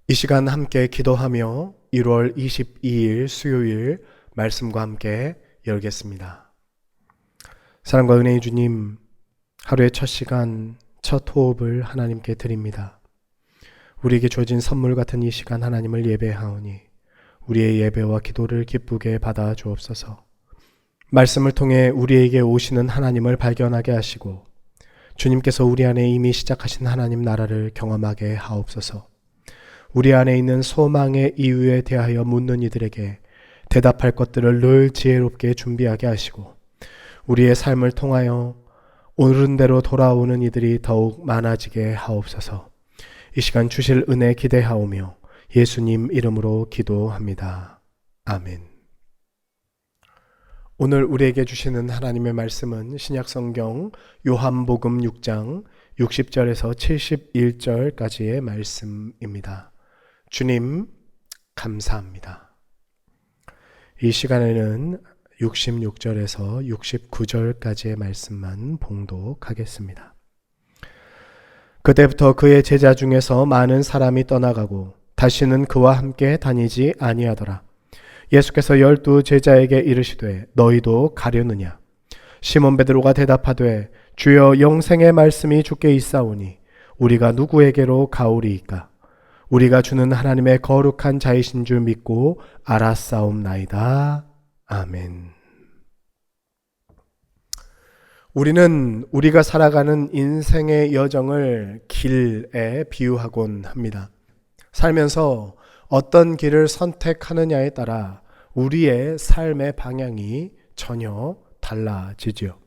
이 시간 함께 기도하며 1월 22일 수요일 말씀과 함께 열겠습니다. 사랑과 은혜의 주님, 하루의 첫 시간, 첫 호흡을 하나님께 드립니다. 우리에게 주어진 선물 같은 이 시간 하나님을 예배하오니 우리의 예배와 기도를 기쁘게 받아 주옵소서. 말씀을 통해 우리에게 오시는 하나님을 발견하게 하시고 주님께서 우리 안에 이미 시작하신 하나님 나라를 경험하게 하옵소서. 우리 안에 있는 소망의 이유에 대하여 묻는 이들에게 대답할 것들을 늘 지혜롭게 준비하게 하시고 우리의 삶을 통하여 옳은 대로 돌아오는 이들이 더욱 많아지게 하옵소서. 이 시간 주실 은혜 기대하오며 예수님 이름으로 기도합니다. 아멘. 오늘 우리에게 주시는 하나님의 말씀은 신약성경 요한복음 6장 60절에서 71절까지의 말씀입니다. 주님 감사합니다. 이 시간에는 66절에서 69절까지의 말씀만 봉독하겠습니다. 그때부터 그의 제자 중에서 많은 사람이 떠나가고 다시는 그와 함께 다니지 아니하더라. 예수께서 12 제자에게 이르시되 너희도 가려느냐? 시몬 베드로가 대답하되 주여 영생의 말씀이 주께 있사오니 우리가 누구에게로 가오리이까? 우리가 주는 하나님의 거룩한 자이신 줄 믿고 알았사옵나이다. 아멘. 우리는 우리가 살아가는 인생의 여정을 길에 비유하곤 합니다. 살면서 어떤 길을 선택하느냐에 따라 우리의 삶의 방향이 전혀 달라지죠.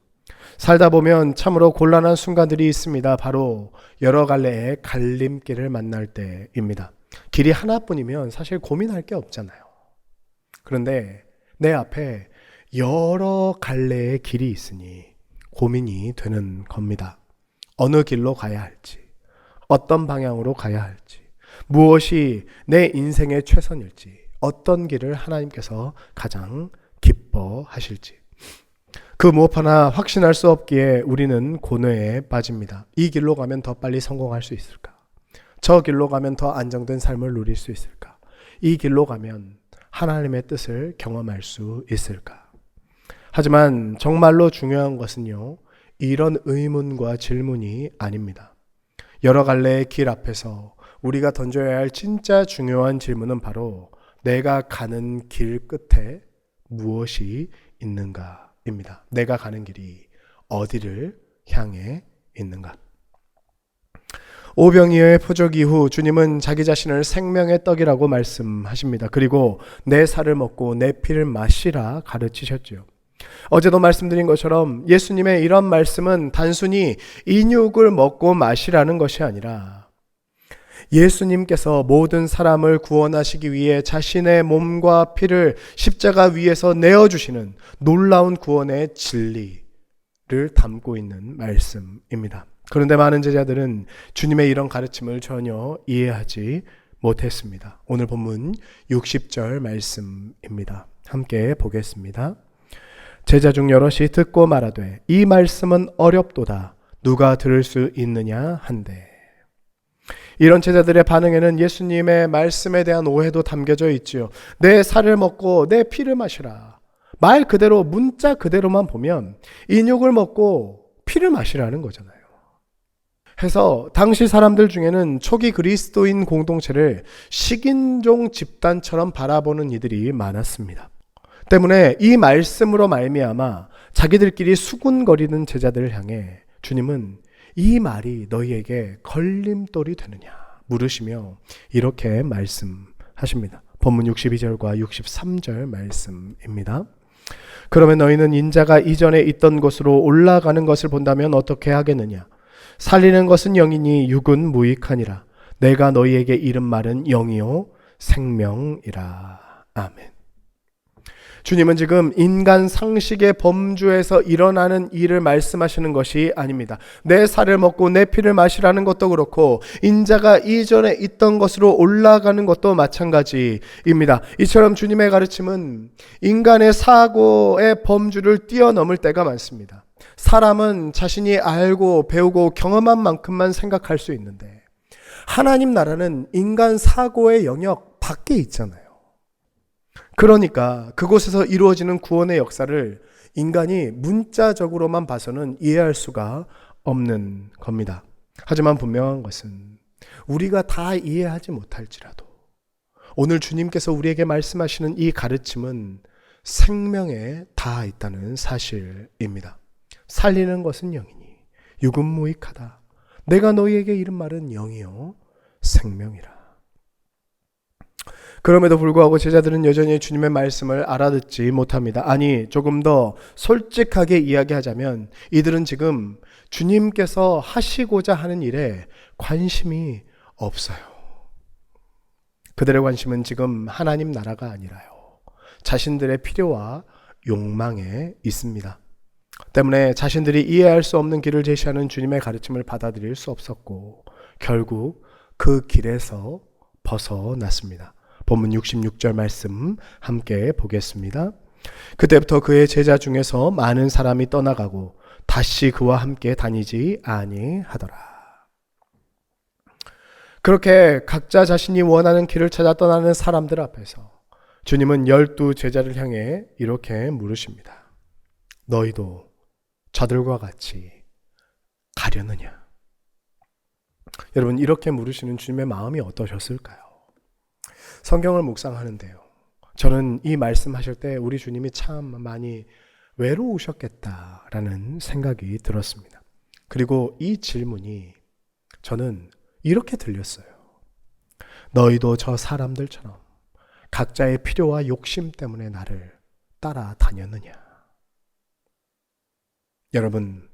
살다 보면 참으로 곤란한 순간들이 있습니다. 바로 여러 갈래의 갈림길을 만날 때입니다. 길이 하나뿐이면 사실 고민할 게 없잖아요. 그런데 내 앞에 여러 갈래의 길이 있으니 고민이 되는 겁니다. 어느 길로 가야 할지, 어떤 방향으로 가야 할지, 무엇이 내 인생의 최선일지, 어떤 길을 하나님께서 가장 기뻐하실지. 그 무엇 하나 확신할 수 없기에 우리는 고뇌에 빠집니다. 이 길로 가면 더 빨리 성공할 수 있을까? 저 길로 가면 더 안정된 삶을 누릴 수 있을까? 이 길로 가면 하나님의 뜻을 경험할 수 있을까? 하지만 정말로 중요한 것은요, 이런 의문과 질문이 아닙니다. 여러 갈래의 길 앞에서 우리가 던져야 할 진짜 중요한 질문은 바로 내가 가는 길 끝에 무엇이 있는가? 입니다. 내가 가는 길이 어디를 향해 있는가? 오병이어의 표적 이후 주님은 자기 자신을 생명의 떡이라고 말씀하십니다. 그리고 내 살을 먹고 내 피를 마시라 가르치셨죠. 어제도 말씀드린 것처럼 예수님의 이런 말씀은 단순히 인육을 먹고 마시라는 것이 아니라 예수님께서 모든 사람을 구원하시기 위해 자신의 몸과 피를 십자가 위에서 내어주시는 놀라운 구원의 진리를 담고 있는 말씀입니다. 그런데 많은 제자들은 주님의 이런 가르침을 전혀 이해하지 못했습니다. 오늘 본문 60절 말씀입니다. 함께 보겠습니다. 제자 중 여럿이 듣고 말하되 이 말씀은 어렵도다. 누가 들을 수 있느냐 한데. 이런 제자들의 반응에는 예수님의 말씀에 대한 오해도 담겨져 있지요. 내 살을 먹고 내 피를 마시라. 말 그대로 문자 그대로만 보면 인육을 먹고 피를 마시라는 거잖아요. 해서 당시 사람들 중에는 초기 그리스도인 공동체를 식인종 집단처럼 바라보는 이들이 많았습니다. 때문에 이 말씀으로 말미암아 자기들끼리 수군거리는 제자들을 향해 주님은 이 말이 너희에게 걸림돌이 되느냐 물으시며 이렇게 말씀하십니다. 본문 62절과 63절 말씀입니다. 그러면 너희는 인자가 이전에 있던 곳으로 올라가는 것을 본다면 어떻게 하겠느냐? 살리는 것은 영이니 육은 무익하니라. 내가 너희에게 이른 말은 영이요 생명이라. 아멘. 주님은 지금 인간 상식의 범주에서 일어나는 일을 말씀하시는 것이 아닙니다. 내 살을 먹고 내 피를 마시라는 것도 그렇고 인자가 이전에 있던 것으로 올라가는 것도 마찬가지입니다. 이처럼 주님의 가르침은 인간의 사고의 범주를 뛰어넘을 때가 많습니다. 사람은 자신이 알고 배우고 경험한 만큼만 생각할 수 있는데 하나님 나라는 인간 사고의 영역 밖에 있잖아요. 그러니까 그곳에서 이루어지는 구원의 역사를 인간이 문자적으로만 봐서는 이해할 수가 없는 겁니다. 하지만 분명한 것은 우리가 다 이해하지 못할지라도 오늘 주님께서 우리에게 말씀하시는 이 가르침은 생명에 닿아 있다는 사실입니다. 살리는 것은 영이니 육은 무익하다. 내가 너희에게 이른 말은 영이요 생명이라. 그럼에도 불구하고 제자들은 여전히 주님의 말씀을 알아듣지 못합니다. 아니, 조금 더 솔직하게 이야기하자면 이들은 지금 주님께서 하시고자 하는 일에 관심이 없어요. 그들의 관심은 지금 하나님 나라가 아니라요, 자신들의 필요와 욕망에 있습니다. 때문에 자신들이 이해할 수 없는 길을 제시하는 주님의 가르침을 받아들일 수 없었고 결국 그 길에서 벗어났습니다. 본문 66절 말씀 함께 보겠습니다. 그때부터 그의 제자 중에서 많은 사람이 떠나가고 다시 그와 함께 다니지 아니하더라. 그렇게 각자 자신이 원하는 길을 찾아 떠나는 사람들 앞에서 주님은 12 제자를 향해 이렇게 물으십니다. 너희도 저들과 같이 가려느냐? 여러분, 이렇게 물으시는 주님의 마음이 어떠셨을까요? 성경을 묵상하는데요, 저는 이 말씀하실 때 우리 주님이 참 많이 외로우셨겠다라는 생각이 들었습니다. 그리고 이 질문이 저는 이렇게 들렸어요. 너희도 저 사람들처럼 각자의 필요와 욕심 때문에 나를 따라다녔느냐? 여러분,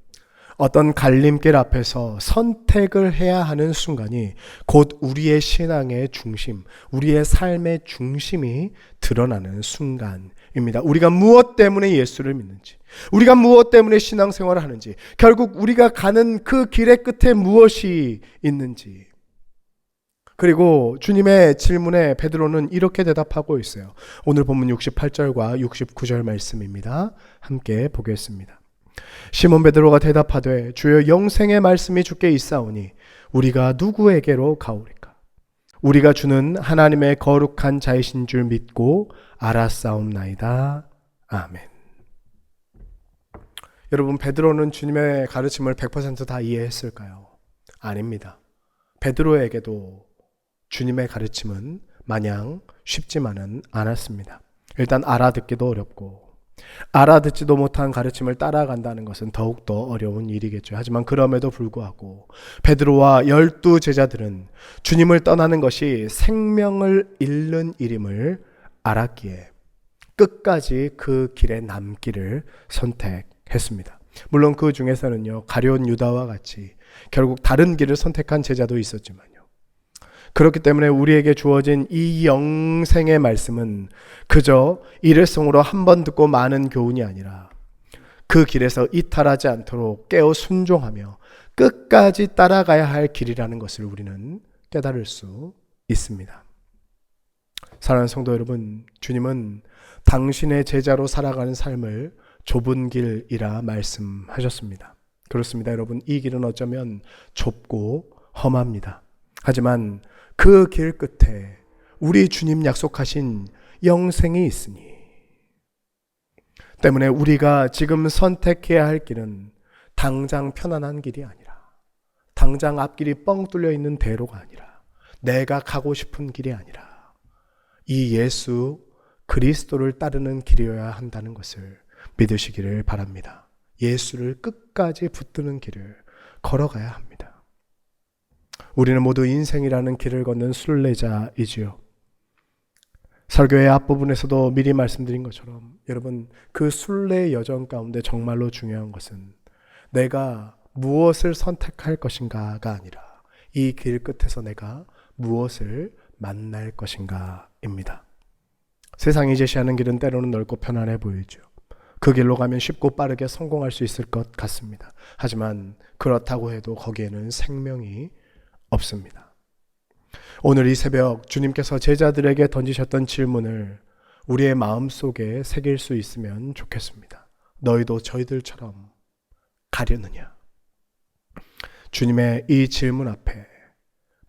어떤 갈림길 앞에서 선택을 해야 하는 순간이 곧 우리의 신앙의 중심, 우리의 삶의 중심이 드러나는 순간입니다. 우리가 무엇 때문에 예수를 믿는지, 우리가 무엇 때문에 신앙생활을 하는지, 결국 우리가 가는 그 길의 끝에 무엇이 있는지. 그리고 주님의 질문에 베드로는 이렇게 대답하고 있어요. 오늘 본문 68절과 69절 말씀입니다. 함께 보겠습니다. 시몬 베드로가 대답하되 주여, 영생의 말씀이 주께 있사오니 우리가 누구에게로 가오리까? 우리가 주는 하나님의 거룩한 자이신 줄 믿고 알았사옵나이다. 아멘. 여러분, 베드로는 주님의 가르침을 100% 다 이해했을까요? 아닙니다. 베드로에게도 주님의 가르침은 마냥 쉽지만은 않았습니다. 일단 알아듣기도 어렵고 알아듣지도 못한 가르침을 따라간다는 것은 더욱더 어려운 일이겠죠. 하지만 그럼에도 불구하고 베드로와 12 제자들은 주님을 떠나는 것이 생명을 잃는 일임을 알았기에 끝까지 그 길에 남기를 선택했습니다. 물론 그 중에서는요, 가룟 유다와 같이 결국 다른 길을 선택한 제자도 있었지만요, 그렇기 때문에 우리에게 주어진 이 영생의 말씀은 그저 일회성으로 한 번 듣고 마는 교훈이 아니라 그 길에서 이탈하지 않도록 깨어 순종하며 끝까지 따라가야 할 길이라는 것을 우리는 깨달을 수 있습니다. 사랑하는 성도 여러분, 주님은 당신의 제자로 살아가는 삶을 좁은 길이라 말씀하셨습니다. 그렇습니다. 여러분, 이 길은 어쩌면 좁고 험합니다. 하지만 그 길 끝에 우리 주님 약속하신 영생이 있으니, 때문에 우리가 지금 선택해야 할 길은 당장 편안한 길이 아니라, 당장 앞길이 뻥 뚫려 있는 대로가 아니라, 내가 가고 싶은 길이 아니라 이 예수 그리스도를 따르는 길이어야 한다는 것을 믿으시기를 바랍니다. 예수를 끝까지 붙드는 길을 걸어가야 합니다. 우리는 모두 인생이라는 길을 걷는 순례자이지요. 설교의 앞부분에서도 미리 말씀드린 것처럼 여러분, 그 순례 여정 가운데 정말로 중요한 것은 내가 무엇을 선택할 것인가가 아니라 이 길 끝에서 내가 무엇을 만날 것인가입니다. 세상이 제시하는 길은 때로는 넓고 편안해 보이죠. 그 길로 가면 쉽고 빠르게 성공할 수 있을 것 같습니다. 하지만 그렇다고 해도 거기에는 생명이 없습니다. 오늘 이 새벽 주님께서 제자들에게 던지셨던 질문을 우리의 마음속에 새길 수 있으면 좋겠습니다. 너희도 저희들처럼 가려느냐? 주님의 이 질문 앞에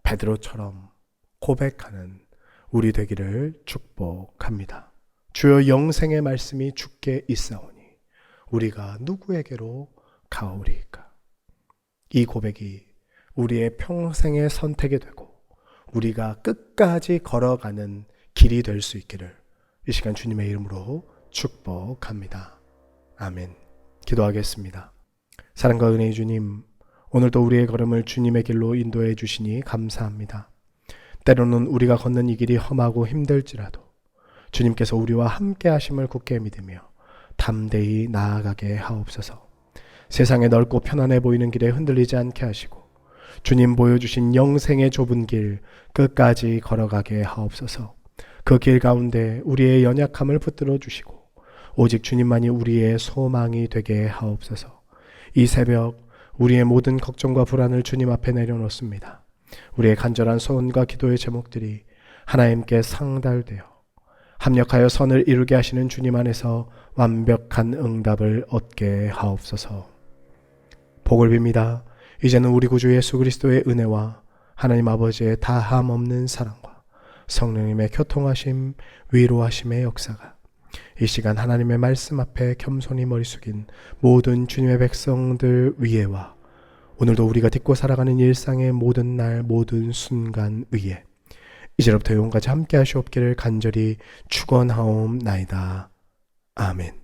베드로처럼 고백하는 우리 되기를 축복합니다. 주여 영생의 말씀이 주께 있사오니 우리가 누구에게로 가오리까? 이 고백이 우리의 평생의 선택이 되고 우리가 끝까지 걸어가는 길이 될 수 있기를 이 시간 주님의 이름으로 축복합니다. 아멘. 기도하겠습니다. 사랑과 은혜의 주님, 오늘도 우리의 걸음을 주님의 길로 인도해 주시니 감사합니다. 때로는 우리가 걷는 이 길이 험하고 힘들지라도 주님께서 우리와 함께 하심을 굳게 믿으며 담대히 나아가게 하옵소서. 세상에 넓고 편안해 보이는 길에 흔들리지 않게 하시고 주님 보여주신 영생의 좁은 길 끝까지 걸어가게 하옵소서. 그 길 가운데 우리의 연약함을 붙들어 주시고 오직 주님만이 우리의 소망이 되게 하옵소서. 이 새벽 우리의 모든 걱정과 불안을 주님 앞에 내려놓습니다. 우리의 간절한 소원과 기도의 제목들이 하나님께 상달되어 합력하여 선을 이루게 하시는 주님 안에서 완벽한 응답을 얻게 하옵소서. 복을 빕니다. 이제는 우리 구주 예수 그리스도의 은혜와 하나님 아버지의 다함 없는 사랑과 성령님의 교통하심, 위로하심의 역사가 이 시간 하나님의 말씀 앞에 겸손히 머리 숙인 모든 주님의 백성들 위에와 오늘도 우리가 딛고 살아가는 일상의 모든 날 모든 순간 위에 이제로부터 영원까지 함께 하시옵기를 간절히 축원하옵나이다. 아멘.